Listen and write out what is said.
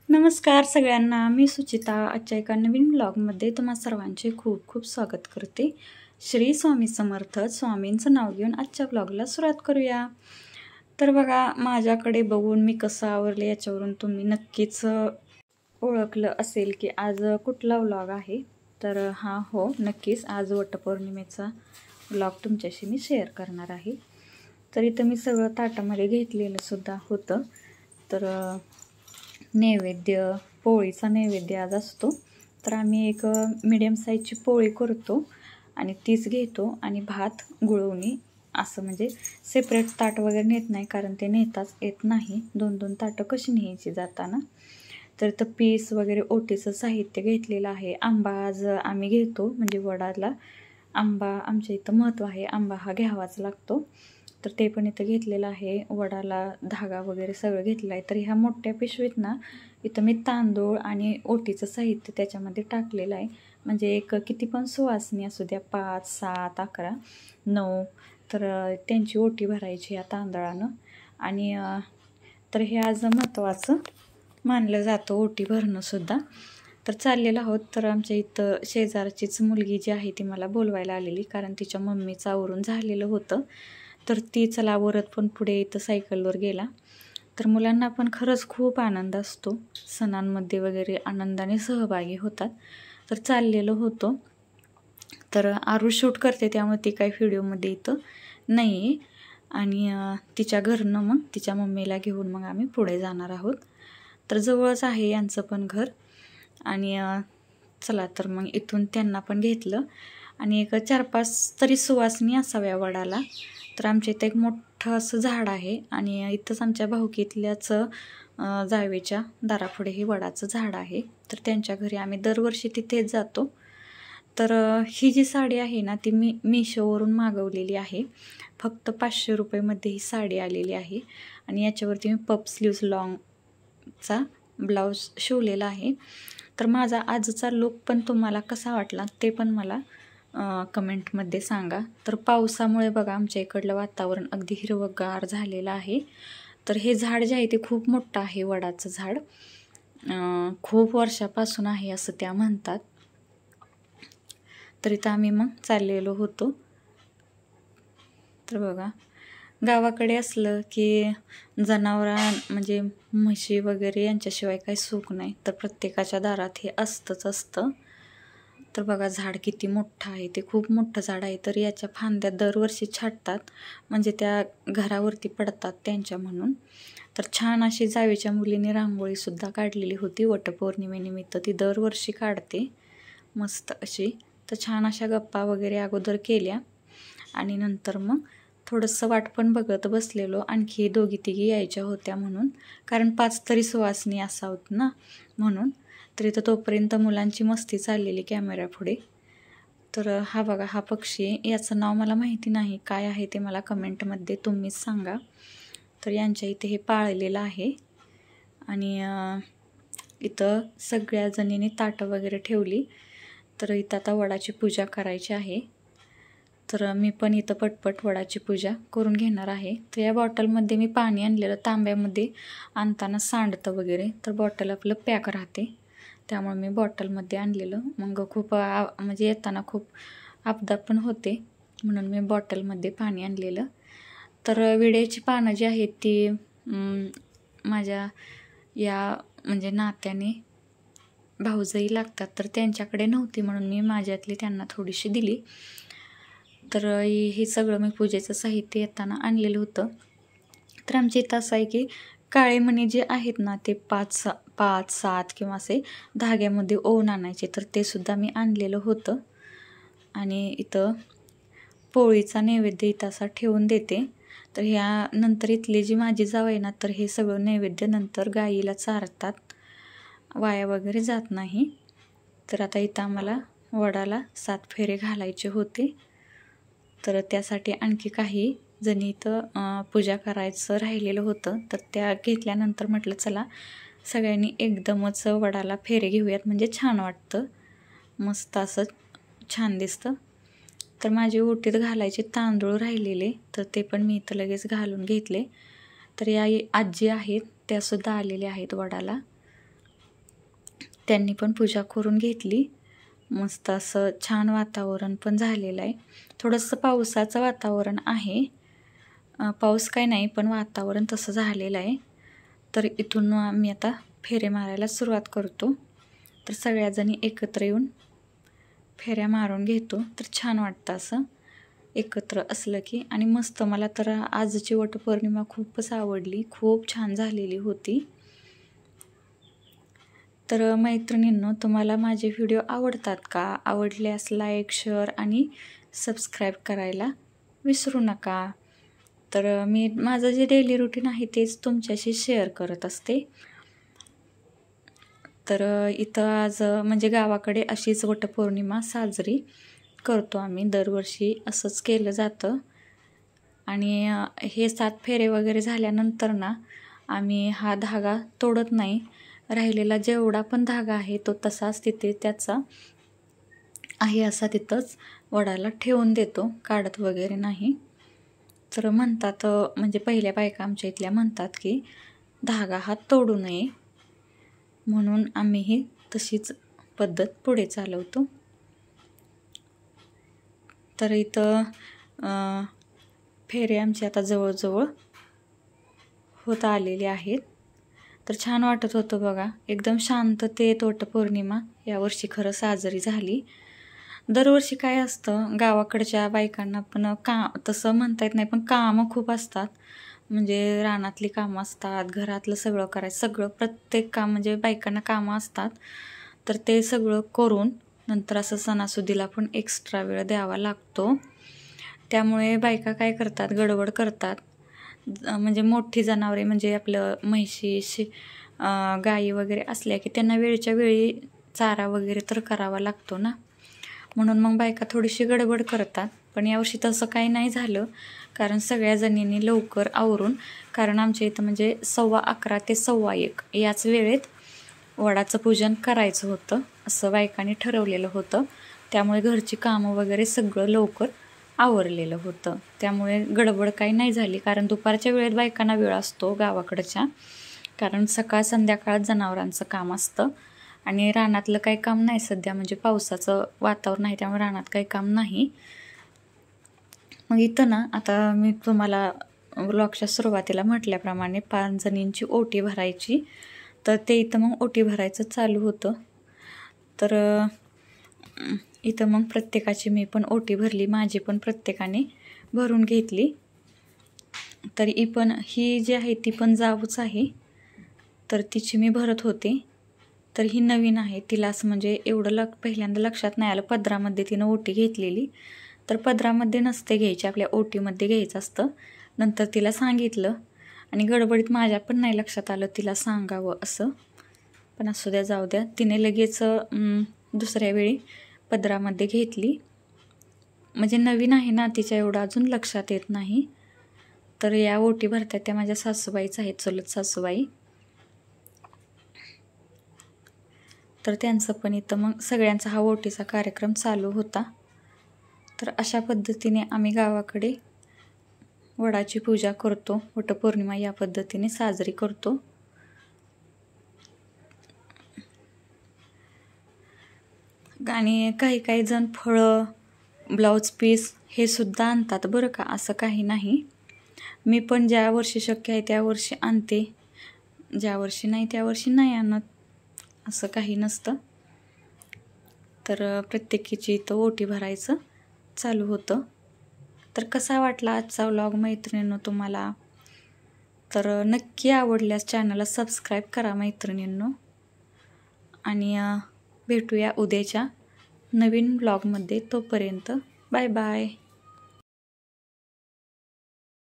नमस्कार सगळ्यांना, मी सुचिता. आजच्या एका नवीन ब्लॉगमध्ये तुम्हा सर्वांचे खूप खूप स्वागत करते. श्री स्वामी समर्थ. स्वामींचं नाव घेऊन आजच्या ब्लॉगला सुरुवात करूया. तर बघा, माझ्याकडे बघून मी कसं आवरले याच्यावरून तुम्ही नक्कीच ओळखलं असेल की आज कुठला व्लॉग आहे. तर हो, नक्कीच आज वटपौर्णिमेचा व्लॉग तुमच्याशी मी शेअर करणार आहे. तर इथं मी सगळं ताटामध्ये घेतलेलं सुद्धा होतं. तर नैवेद्य, पोळीचा नैवेद्य आज असतो. तर आम्ही एक मिडियम साईजची पोळी करतो आणि तीच घेतो आणि भात, गुळवणी असं, म्हणजे सेपरेट ताट वगैरे नेत नाही, कारण ते नेताच येत नाही. 2-2 ताटं कशी न्यायची जाताना. तर इथं पीस वगैरे ओटीचं साहित्य घेतलेलं आहे. आंबा आज आम्ही घेतो, म्हणजे वडाला आंबा आमच्या इथं महत्त्व आहे. आंबा हा घ्यावाच लागतो. तर ते पण इथं घेतलेलं आहे. वडाला धागा वगैरे सगळं घेतलं आहे. तर ह्या मोठ्या पिशवीत ना इथं मी तांदूळ आणि ओटीचं साहित्य त्याच्यामध्ये टाकलेलं आहे. म्हणजे एक किती पण सुवासनी असू द्या, 5, 7, 11, 9, तर त्यांची ओटी भरायची या तांदळानं. आणि तर हे आज महत्त्वाचं मानलं जातं, ओटी भरणंसुद्धा. तर चाललेलं आहोत. तर आमच्या इथं शेजारचीच मुलगी जी आहे ती मला बोलवायला आलेली, कारण तिच्या मम्मीचं आवरून झालेलं होतं. तर ती चला वरत पण पुढे इथं सायकलवर गेला. तर मुलांना पण खरंच खूप आनंद असतो, सणांमध्ये वगैरे आनंदाने सहभागी होतात. तर चाललेलो होतो. तर आरू शूट करते, त्यामुळे ती काही व्हिडिओमध्ये इथं नाही आहे. आणि तिच्या घरनं मग तिच्या मम्मीला घेऊन मग आम्ही पुढे जाणार आहोत. तर जवळच आहे यांचं पण घर. आणि चला, तर मग इथून त्यांना पण घेतलं. आणि एक 4-5 तरी सुवासनी असाव्या वडाला. तर आमच्या इथं एक मोठं असं झाड आहे आणि इथंच आमच्या भाऊकीतल्याच जावेच्या दारापुढे हे वडाचं झाड आहे. तर त्यांच्या घरी आम्ही दरवर्षी तिथेच जातो. तर ही जी साडी आहे ना, ती मी मिशोवरून मागवलेली आहे. फक्त 500 रुपयेमध्ये ही साडी आलेली आहे. आणि याच्यावरती मी पफ स्लीव्ज लॉंगचा ब्लाऊज शिवलेला आहे. तर माझा आजचा लुक पण तुम्हाला कसा वाटला ते पण मला कमेंटमध्ये सांगा. तर पावसामुळे बघा आमच्या इकडलं वातावरण अगदी हिरवंगार झालेलं आहे. तर हे झाड जे आहे ते खूप मोठं आहे, वडाचं झाड. खूप वर्षापासून आहे असं त्या म्हणतात. तर इथं आम्ही मग चाललेलो होतो. तर बघा, गावाकडे असलं की म्हणजे म्हशी वगैरे यांच्याशिवाय काही सुख नाही. तर प्रत्येकाच्या दारात हे असतंच असतं. तर बघा, झाड किती मोठं आहे, ते खूप मोठं झाड आहे. तर याच्या फांद्या दरवर्षी छाटतात, म्हणजे त्या घरावरती पडतात त्यांच्या म्हणून. तर छान अशी जावेच्या मुलीने रांगोळीसुद्धा काढलेली होती वटपौर्णिमेनिमित्त. ती दरवर्षी काढते मस्त अशी. तर छान अशा गप्पा वगैरे अगोदर केल्या आणि नंतर मग थोडंसं वाट पण बघत बसलेलो. आणखी 2-3 यायच्या होत्या म्हणून, कारण 5 तरी सुवासनी असावत ना म्हणून. तर इथं तोपर्यंत मुलांची मस्ती चाललेली कॅमेऱ्यापुढे. तर हा बघा, हा पक्षी, याचं नाव मला माहिती नाही काय आहे ते, मला कमेंटमध्ये तुम्हीच सांगा. तर यांच्या इथे हे पाळलेलं आहे. आणि इथं सगळ्या जणींनी ताटं वगैरे ठेवली. तर इथं आता वडाची पूजा करायची आहे. तर मी पण इथं पटपट वडाची पूजा करून घेणार आहे. तर या बॉटलमध्ये मी पाणी आणलेलं, तांब्यामध्ये आणताना सांडतं वगैरे, तर बॉटल आपलं पॅक राहते, त्यामुळे मी बॉटलमध्ये आणलेलं. मग खूप म्हणजे येताना खूप आपदा पण होते, म्हणून मी बॉटलमध्ये पाणी आणलेलं. तर विड्याची पानं जी आहेत ती माझ्या या म्हणजे नात्याने भाऊजई लागतात, तर त्यांच्याकडे नव्हती, म्हणून मी माझ्यातली त्यांना थोडीशी दिली. तर हे सगळं मी पूजेचं साहित्य येताना आणलेलं होतं. तर आमच्या इथं असं आहे की काळे मणी जे आहेत ना, ते 5-7 किंवा असे धाग्यामध्ये ओवून आणायचे. तर ते सुद्धा मी आणलेलं होतं. आणि इथं पोळीचा नैवेद्य इथं असा ठेवून देते. तर ह्या नंतर इथली जी माझी जाव आहे ना, तर हे सगळं नैवेद्य नंतर गाईला चारतात, वाया वगैरे जात नाही. तर आता इथं आम्हाला वडाला 7 फेरे घालायचे होते. तर त्यासाठी आणखी काही जणी इथं पूजा करायचं राहिलेलं होतं. तर त्या घेतल्यानंतर म्हटलं चला सगळ्यांनी एकदमच वडाला फेरे घेऊयात, म्हणजे छान वाटतं, मस्त असं छान दिसतं. तर माझी ओटीत घालायचे तांदूळ राहिलेले, तर ते पण मी इथं लगेच घालून घेतले. तर या आजी आहेत त्यासुद्धा आलेल्या आहेत वडाला. त्यांनी पण पूजा करून घेतली. मस्त असं छान वातावरण पण झालेलं आहे. थोडंसं पावसाचं वातावरण आहे, पाऊस काय नाही पण वातावरण तसं झालेलं आहे. तर इथून मी आता फेरे मारायला सुरुवात करतो. तर सगळ्याजणी एकत्र येऊन फेऱ्या मारून घेतो. तर छान वाटतं असं एकत्र असलं की. आणि मस्त, मला तर आजची वटपौर्णिमा खूपच आवडली, खूप छान झालेली होती. तर मैत्रिणींनो, तुम्हाला माझे व्हिडिओ आवडतात का? आवडल्यास लाईक, शेअर आणि सबस्क्राईब करायला विसरू नका. तर मी माझं जे डेली रुटीन आहे तेच तुमच्याशी शेअर करत असते. तर इथं आज म्हणजे गावाकडे अशीच वटपौर्णिमा साजरी करतो आम्ही. दरवर्षी असंच केलं जातं. आणि हे 7 फेरे वगैरे झाल्यानंतर ना आम्ही हा धागा तोडत नाही. राहिलेला जेवढा पण धागा आहे तो तसाच तिथे त्याचा आहे असा तिथंच वडाला ठेवून देतो, काढत वगैरे नाही. तर म्हणतात, म्हणजे पहिल्या बायका आमच्या इथल्या म्हणतात की धागा हा तोडू नये, म्हणून आम्ही ही तशीच पद्धत पुढे चालवतो. तर इथं फेरे आमचे आता जवळजवळ होत आलेले आहेत. तर छान वाटत होतं बघा, एकदम शांततेत वटपौर्णिमा यावर्षी खरं साजरी झाली. दरवर्षी काय असतं, गावाकडच्या बायकांना पण तसं म्हणता येत नाही, पण कामं खूप असतात. म्हणजे रानातली कामं असतात, घरातलं सगळं करायचं, सगळं प्रत्येक काम म्हणजे बायकांना कामं असतात. तर ते सगळं करून नंतर असं सणासुदीला पण एक्स्ट्रा वेळ द्यावा लागतो. त्यामुळे बायका काय करतात, गडबड करतात. म्हणजे मोठी जनावरे म्हणजे आपलं म्हशी, गाई वगैरे असल्या की त्यांना वेळच्या वेळी चारा वगैरे तर करावा लागतो ना, म्हणून मग बायका थोडीशी गडबड करतात. पण यावर्षी तसं काही नाही झालं, कारण सगळ्या जणींनी लवकर आवरून, कारण आमच्या इथं म्हणजे 11:15 ते 1:15 याच वेळेत वडाचं पूजन करायचं होतं असं बायकांनी ठरवलेलं होतं. त्यामुळे घरची कामं वगैरे सगळं लवकर आवरलेलं होतं. त्यामुळे गडबड काही नाही झाली, कारण दुपारच्या वेळेत बायकांना वेळ असतो गावाकडच्या, कारण सकाळ संध्याकाळ जनावरांचं काम असतं. आणि रानातलं काही काम नाही सध्या, म्हणजे पावसाचं वातावरण आहे त्यामुळे रानात काही काम नाही. मग इथं ना आता मी तुम्हाला व्लॉगच्या सुरुवातीला म्हटल्याप्रमाणे 5 जणींची ओटी भरायची. तर ते इथं मग ओटी भरायचं चालू होतं. तर इथं मग प्रत्येकाची मी पण ओटी भरली, माझी पण प्रत्येकाने भरून घेतली. तर ही जी आहे ती पण जाऊच आहे, तर तिची मी भरत होते. तर ही नवीन आहे, तिला असं म्हणजे एवढं पहिल्यांदा लक्षात नाही आलं. पदरामध्ये तिनं ओटी घेतलेली, तर पदरामध्ये नसते घ्यायची, आपल्या ओटीमध्ये घ्यायचं असतं. नंतर तिला सांगितलं आणि गडबडीत माझ्या पण नाही लक्षात आलं तिला सांगावं असं, पण असू द्या, जाऊ द्या. तिने लगेच दुसऱ्या वेळी पदरामध्ये घेतली. म्हणजे नवीन आहे ना, तिच्या एवढं अजून लक्षात येत नाही. तर या ओटी भरतात त्या माझ्या सासूबाईच आहेत, चुलत सासूबाई. तर त्यांचं पण इथं मग सगळ्यांचा हा ओटीचा कार्यक्रम चालू होता. तर अशा पद्धतीने आम्ही गावाकडे वडाची पूजा करतो, वटपौर्णिमा या पद्धतीने साजरी करतो. आणि काही जण फळं, ब्लाऊज पीस हे सुद्धा आणतात बरं का, असं काही नाही. मी पण ज्या वर्षी शक्य आहे त्या वर्षी आणते, ज्या वर्षी नाही त्या वर्षी नाही आणत, असं काही नसतं. तर प्रत्येकीची इथं ओटी भरायचं चालू होतं. तर कसा वाटला आजचा व्लॉग मैत्रिणींनो तुम्हाला? तर नक्की आवडल्यास चॅनलला सबस्क्राईब करा मैत्रिणींनो. आणि भेटूया उद्याच्या नवीन व्लॉगमध्ये. तोपर्यंत बाय बाय.